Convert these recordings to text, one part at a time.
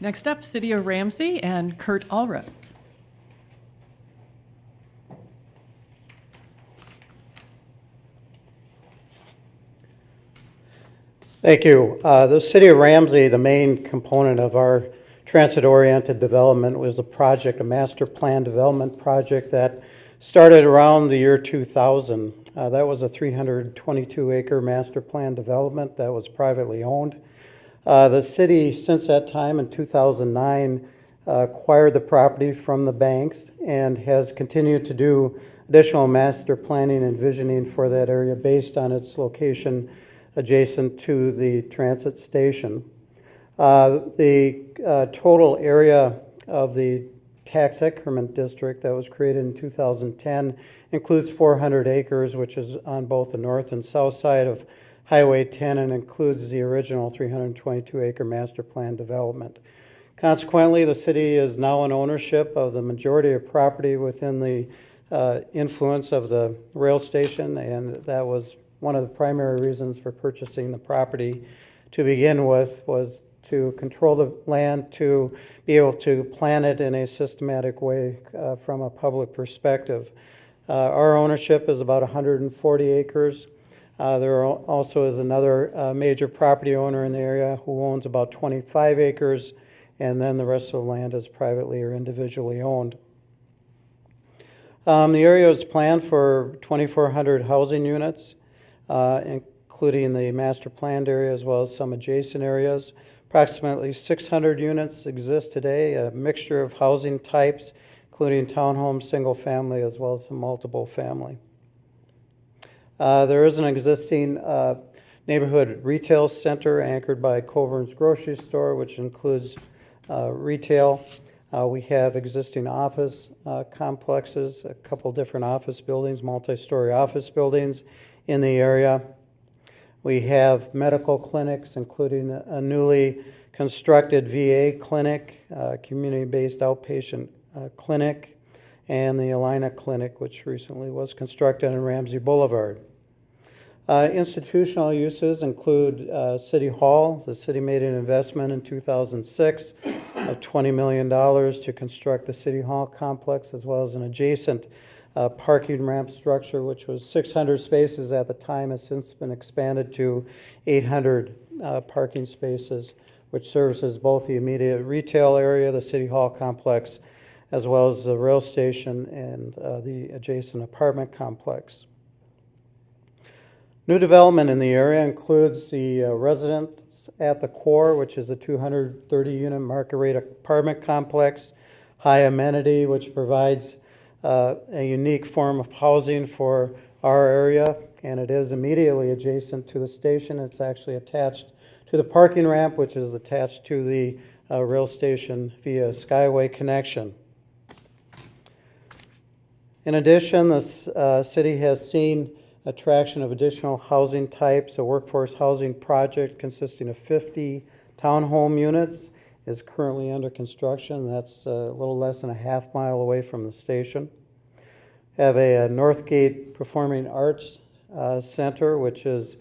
Next up, City of Ramsey and Kurt Allred. Thank you. The City of Ramsey, the main component of our transit-oriented development, was a master plan development project that started around the year 2000. That was a 322-acre master plan development that was privately owned. The city, since that time in 2009, acquired the property from the banks and has continued to do additional master planning and visioning for that area based on its location adjacent to the transit station. The total area of the tax increment district that was created in 2010 includes 400 acres, which is on both the north and south side of Highway 10 and includes the original 322-acre master plan development. Consequently, the city is now in ownership of the majority of property within the influence of the rail station, and that was one of the primary reasons for purchasing the property to begin with, was to control the land, to be able to plan it in a systematic way from a public perspective. Our ownership is about 140 acres. There also is another major property owner in the area who owns about 25 acres, and then the rest of the land is privately or individually owned. The area is planned for 2,400 housing units, including the master planned area as well as some adjacent areas. Approximately 600 units exist today, a mixture of housing types, including townhomes, single family, as well as some multiple family. There is an existing neighborhood retail center anchored by Coburn's grocery store, which includes retail. We have existing office complexes, a couple different office buildings, multi-story office buildings in the area. We have medical clinics, including a newly constructed VA clinic, community-based outpatient clinic, and the Alina Clinic, which recently was constructed on Ramsey Boulevard. Institutional uses include City Hall. The city made an investment in 2006 of $20 million to construct the City Hall complex, as well as an adjacent parking ramp structure, which was 600 spaces at the time, has since been expanded to 800 parking spaces, which services both the immediate retail area, the City Hall complex, as well as the rail station and the adjacent apartment complex. New development in the area includes the Residence at the Core, which is a 230-unit market rate apartment complex, high amenity, which provides a unique form of housing for our area, and it is immediately adjacent to the station. It's actually attached to the parking ramp, which is attached to the rail station via Skyway connection. In addition, this city has seen attraction of additional housing types. A workforce housing project consisting of 50 townhome units is currently under construction. That's a little less than a half mile away from the station. Have a Northgate Performing Arts Center, which is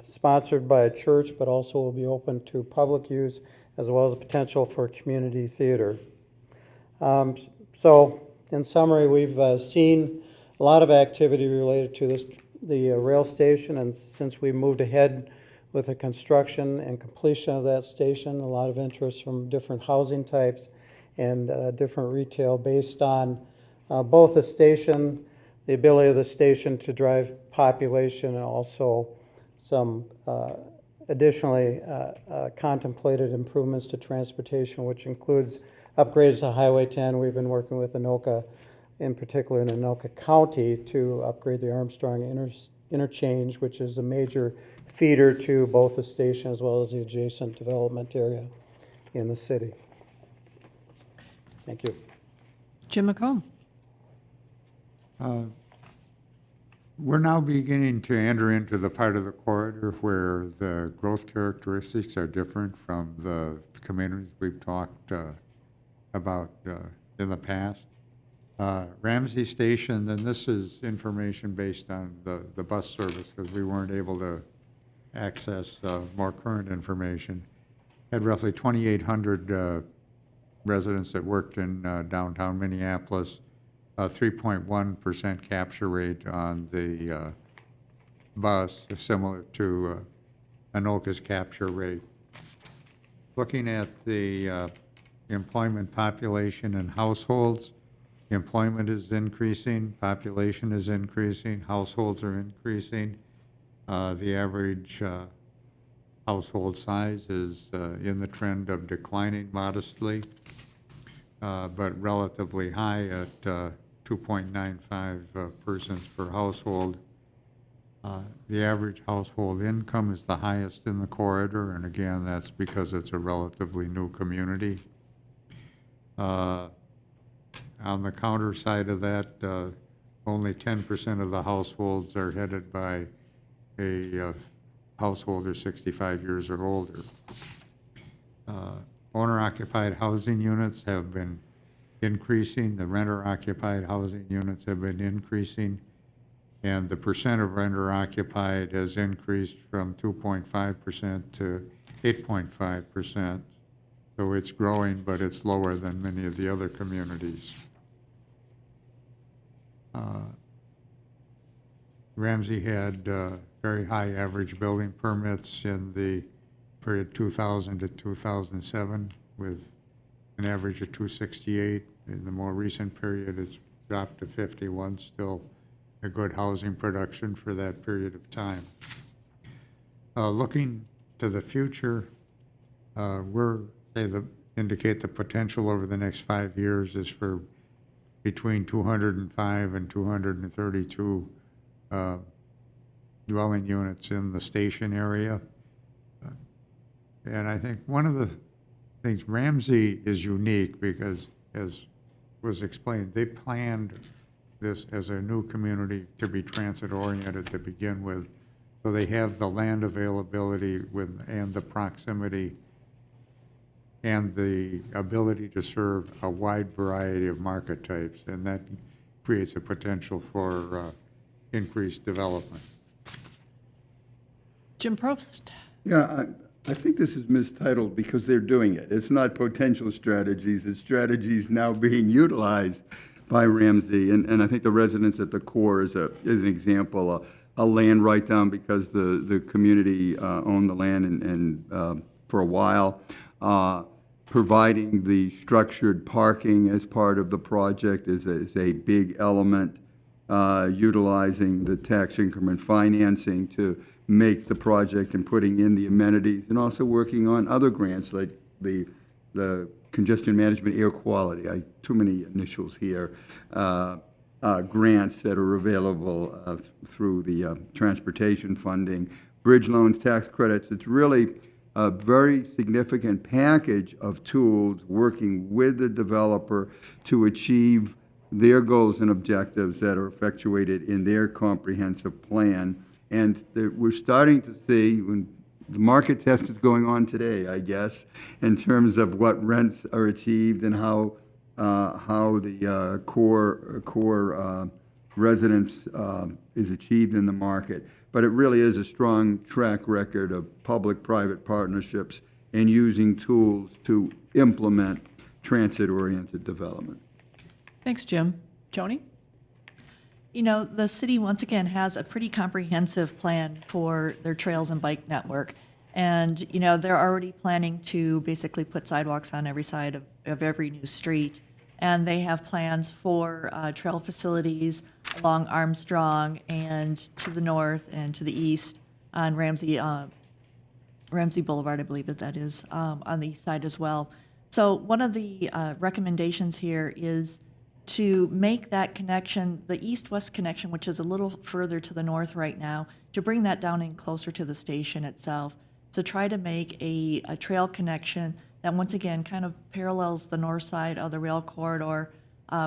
sponsored by a church, but also will be open to public use, as well as a potential for community theater. So, in summary, we've seen a lot of activity related to the rail station, and since we moved ahead with the construction and completion of that station, a lot of interest from different housing types and different retail based on both the station, the ability of the station to drive population, and also some additionally contemplated improvements to transportation, which includes upgrades to Highway 10. We've been working with Anoka, in particular in Anoka County, to upgrade the Armstrong interchange, which is a major feeder to both the station as well as the adjacent development area in the city. Thank you. Jim McComb. We're now beginning to enter into the part of the corridor where the growth characteristics are different from the communities we've talked about in the past. Ramsey Station, and this is information based on the bus service because we weren't able to access more current information. had roughly 2,800 residents that worked in downtown Minneapolis, a 3.1% capture rate on the bus, similar to Anoka's capture rate. Looking at the employment population and households, employment is increasing, population is increasing, households are increasing. The average household size is in the trend of declining modestly, but relatively high at 2.95 persons per household. The average household income is the highest in the corridor, and again, that's because it's a relatively new community. On the counter side of that, only 10% of the households are headed by a householder 65 years or older. Owner-occupied housing units have been increasing. The renter-occupied housing units have been increasing. And the percent of renter-occupied has increased from 2.5% to 8.5%. So it's growing, but it's lower than many of the other communities. Ramsey had very high average building permits in the period 2000 to 2007, with an average of 268. In the more recent period, it's dropped to 51, still a good housing production for that period of time. Looking to the future, indicate the potential over the next 5 years is for between 205 and 232 dwelling units in the station area. And I think one of the things, Ramsey is unique because, as was explained, they planned this as a new community to be transit-oriented to begin with. So they have the land availability and the proximity and the ability to serve a wide variety of market types, and that creates a potential for increased development. Jim Probst. Yeah, I think this is mistitled because they're doing it. It's not potential strategies, it's strategies now being utilized by Ramsey. And I think the residents at the core is an example, a land write-down because the community owned the land and for a while. Providing the structured parking as part of the project is a big element. Utilizing the tax increment financing to make the project and putting in the amenities, and also working on other grants like the congestion management, air quality, too many initials here, grants that are available through the transportation funding, bridge loans, tax credits. It's really a very significant package of tools working with the developer to achieve their goals and objectives that are effectuated in their comprehensive plan. And we're starting to see, when the market test is going on today, I guess, in terms of what rents are achieved and how the core residence is achieved in the market. But it really is a strong track record of public-private partnerships and using tools to implement transit-oriented development. Thanks, Jim. Joni? You know, the city, once again, has a pretty comprehensive plan for their trails and bike network. And, you know, they're already planning to basically put sidewalks on every side of every new street. And they have plans for trail facilities along Armstrong and to the north and to the east on Ramsey Boulevard, I believe that is, on the east side as well. So one of the recommendations here is to make that connection, the east-west connection, which is a little further to the north right now, to bring that down in closer to the station itself. So try to make a trail connection that, once again, kind of parallels the north side of the rail corridor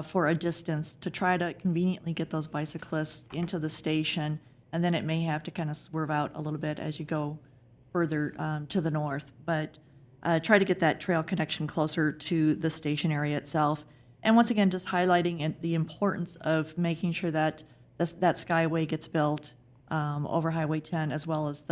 for a distance to try to conveniently get those bicyclists into the station. And then it may have to kind of swerve out a little bit as you go further to the north. But try to get that trail connection closer to the station area itself. And once again, just highlighting the importance of making sure that that Skyway gets built over Highway 10, as well as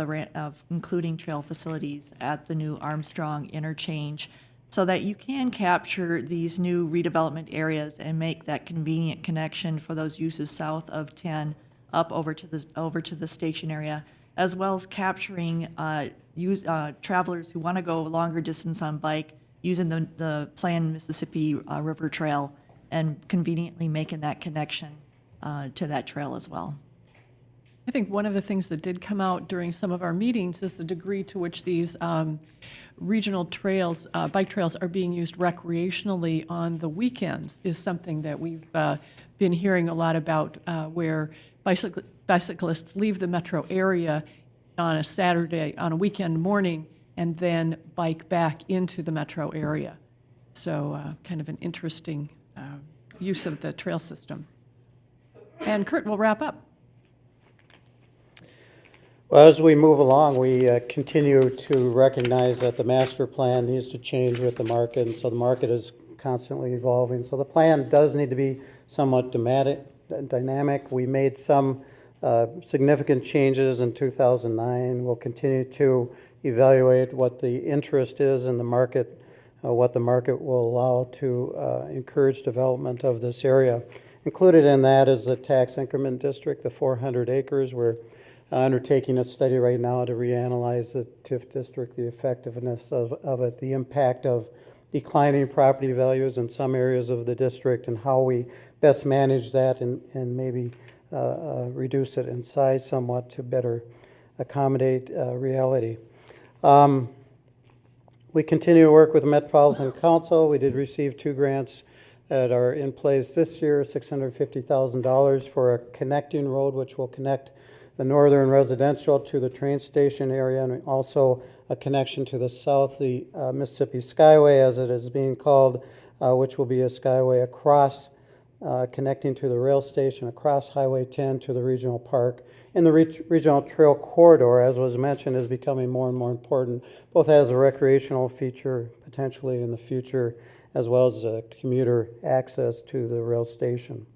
including trail facilities at the new Armstrong interchange, so that you can capture these new redevelopment areas and make that convenient connection for those uses south of 10 up over to the station area, as well as capturing travelers who want to go a longer distance on bike using the planned Mississippi River Trail and conveniently making that connection to that trail as well. I think one of the things that did come out during some of our meetings is the degree to which these regional trails, bike trails, are being used recreationally on the weekends is something that we've been hearing a lot about, where bicyclists leave the metro area on a Saturday, on a weekend morning, and then bike back into the metro area. So kind of an interesting use of the trail system. And Kurt will wrap up. Well, as we move along, we continue to recognize that the master plan needs to change with the market, and so the market is constantly evolving. So the plan does need to be somewhat dynamic. We made some significant changes in 2009. We'll continue to evaluate what the interest is in the market, what the market will allow to encourage development of this area. Included in that is the tax increment district, the 400 acres. We're undertaking a study right now to reanalyze the TIF district, the effectiveness of it, the impact of declining property values in some areas of the district, and how we best manage that and maybe reduce it in size somewhat to better accommodate reality. We continue to work with the Metropolitan Council. We did receive 2 grants that are in place this year, $650,000 for a connecting road, which will connect the northern residential to the train station area, and also a connection to the south, the Mississippi Skyway, as it is being called, which will be a skyway across, connecting to the rail station, across Highway 10 to the regional park. And the regional trail corridor, as was mentioned, is becoming more and more important, both as a recreational feature potentially in the future, as well as commuter access to the rail station.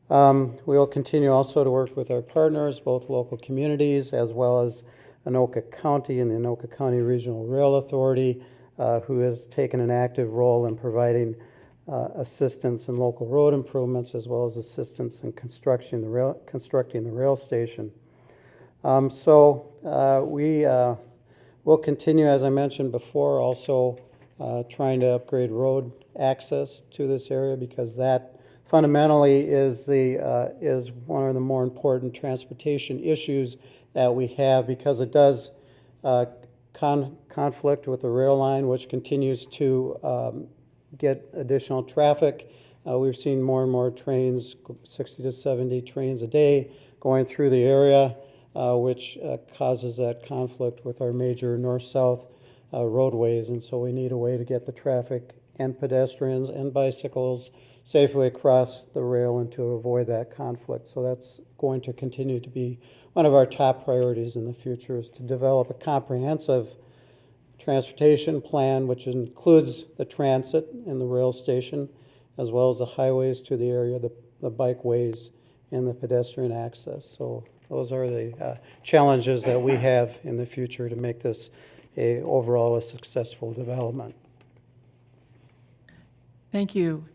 We will continue also to work with our partners, both local communities as well as Anoka County and the Anoka County Regional Rail Authority, who has taken an active role in providing assistance in local road improvements, as well as assistance in constructing the rail station. We will continue, as I mentioned before, also trying to upgrade road access to this area, because that fundamentally is one of the more important transportation issues that we have, because it does conflict with the rail line, which continues to get additional traffic. We've seen more and more trains, 60 to 70 trains a day going through the area, which causes that conflict with our major north-south roadways. And so we need a way to get the traffic and pedestrians and bicycles safely across the rail and to avoid that conflict. So that's going to continue to be one of our top priorities in the future, is to develop a comprehensive transportation plan, which includes the transit and the rail station, as well as the highways to the area, the bikeways, and the pedestrian access. So those are the challenges that we have in the future to make this overall a successful development. Thank you.